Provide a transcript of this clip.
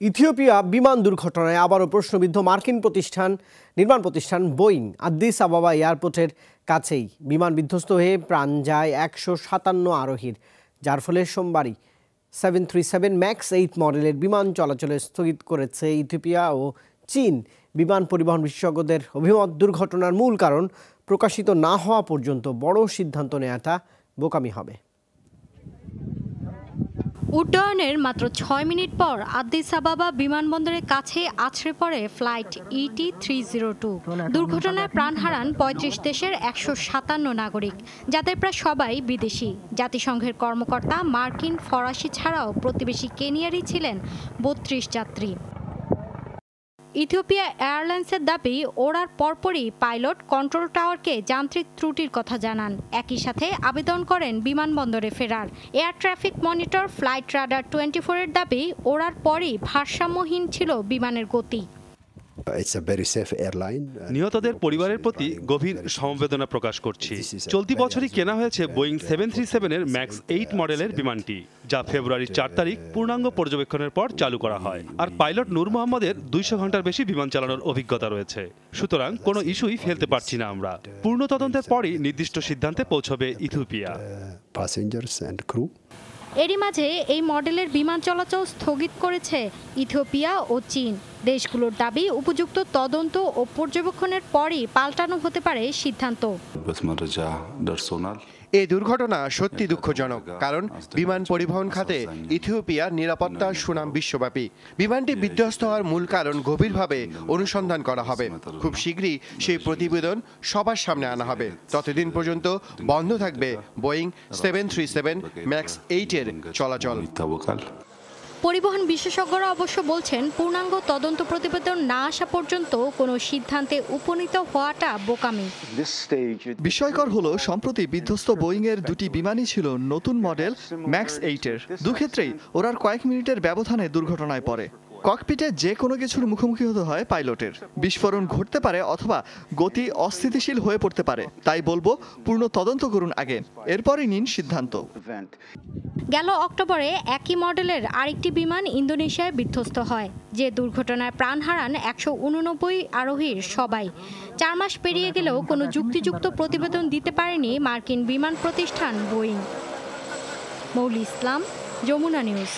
Ethiopia বিমান দুর্ঘটনায় আবারও প্রশ্নবিদ্ধ মার্কিন নির্মাণ প্রতিষ্ঠান বোয়িং আদ্দিস আবাবা এয়ারপোর্টের কাছেই বিমান বিধ্বস্ত হয়ে প্রাণ যায় 157 আরোহীর, যার ফলে সোমবারই 737 ম্যাক্স 8 মডেলের বিমান চলাচলে স্থগিত করেছে ইথিওপিয়া ও চীন। বিমান পরিবহন বিশেষজ্ঞদের অভিমত, দুর্ঘটনার মূল কারণ প্রকাশিত না হওয়া পর্যন্ত বড় সিদ্ধান্ত নেওয়াটা বোকামি হবে। উড্ডয়নের মাত্র 6 মিনিট পর আদ্দিস আবাবা বিমানবন্দরের কাছে আছড়ে পড়ে ফ্লাইট ET-302। দুর্ঘটনায় প্রাণ হারান 35 দেশের 157 নাগরিক, যাদের প্রায় সবাই বিদেশি। জাতিসংঘের কর্মকর্তা মার্কিন, ফরাসি ছাড়াও প্রতিবেশী কেনিয়ারই ছিলেন 32 যাত্রী। ইথিওপিয়া এয়ারলাইন্সের দাবি, ওড়ার পরপরই পাইলট কন্ট্রোল টাওয়ারকে যান্ত্রিক ত্রুটির কথা জানান। একই সাথে আবেদন করেন বিমানবন্দরে ফেরার। Air traffic monitor flight radar 24 এর দাবি, ওড়ার পরই ভারসাম্যহীন ছিল বিমানের গতি। নিহতদের পরিবারের প্রতি গভীর সমবেদনা প্রকাশ করছি। চলতি বছরই কেনা হয়েছে বোয়িং 737-এর ম্যাক্স 8 মডেলের বিমানটি, যা ফেব্রুয়ারির 4 তারিখ পূর্ণাঙ্গ পর্যবেক্ষণের পর চালু করা হয়। আর পাইলট নূর মোহাম্মদের 200 ঘন্টার বেশি বিমান চালানোর অভিজ্ঞতা রয়েছে। সুতরাং কোনো ইস্যুই ফেলতে পারছি না আমরা। পূর্ণ তদন্তের পরই নির্দিষ্ট সিদ্ধান্তে পৌঁছবে ইথিওপিয়া। এরই মাঝে এই মডেলের বিমান চলাচল স্থগিত করেছে ইথিওপিয়া ও চীন। দেশগুলোর দাবি, উপযুক্ত তদন্ত ও পর্যবেক্ষণের পরই পাল্টানো হতে পারে সিদ্ধান্ত। এই দুর্ঘটনা সত্যি দুঃখজনক, কারণ বিমান পরিবহন খাতে ইথিওপিয়ার নিরাপত্তার সুনাম বিশ্বব্যাপী। বিমানটি বিধ্বস্ত হওয়ার মূল কারণ গভীরভাবে অনুসন্ধান করা হবে। খুব শীঘ্রই সেই প্রতিবেদন সবার সামনে আনা হবে। ততদিন পর্যন্ত বন্ধ থাকবে বোয়িং 737 ম্যাক্স 8-এর চলাচল। পরিবহন বিশেষজ্ঞরা অবশ্য বলছেন, পূর্ণাঙ্গ তদন্ত প্রতিবেদন না আসা পর্যন্ত কোনো সিদ্ধান্তে উপনীত হওয়াটা বোকামি। বিস্ময়কর হলো, সম্প্রতি বিধ্বস্ত বোয়িংয়ের দুটি বিমানই ছিল নতুন মডেল ম্যাক্স 8-এর। দুক্ষেত্রেই ওরার কয়েক মিনিটের ব্যবধানে দুর্ঘটনায় পড়ে। ককপিটে যে কোনো কিছুর মুখোমুখি হতে হয় পাইলটের। বিস্ফোরণ ঘটতে পারে অথবা গতি অস্থিতিশীল হয়ে পড়তে পারে। তাই বলবো, পূর্ণ তদন্ত করুন আগে, এরপরই নিন সিদ্ধান্ত। গেল অক্টোবরে একই মডেলের আরেকটি বিমান ইন্দোনেশিয়ায় বিধ্বস্ত হয়, যে দুর্ঘটনায় প্রাণ হারান 189 আরোহীর সবাই। 4 মাস পেরিয়ে গেলেও কোনো যুক্তিযুক্ত প্রতিবেদন দিতে পারেনি মার্কিন বিমান প্রতিষ্ঠান বোয়িং। মৌলি ইসলাম, যমুনা নিউজ।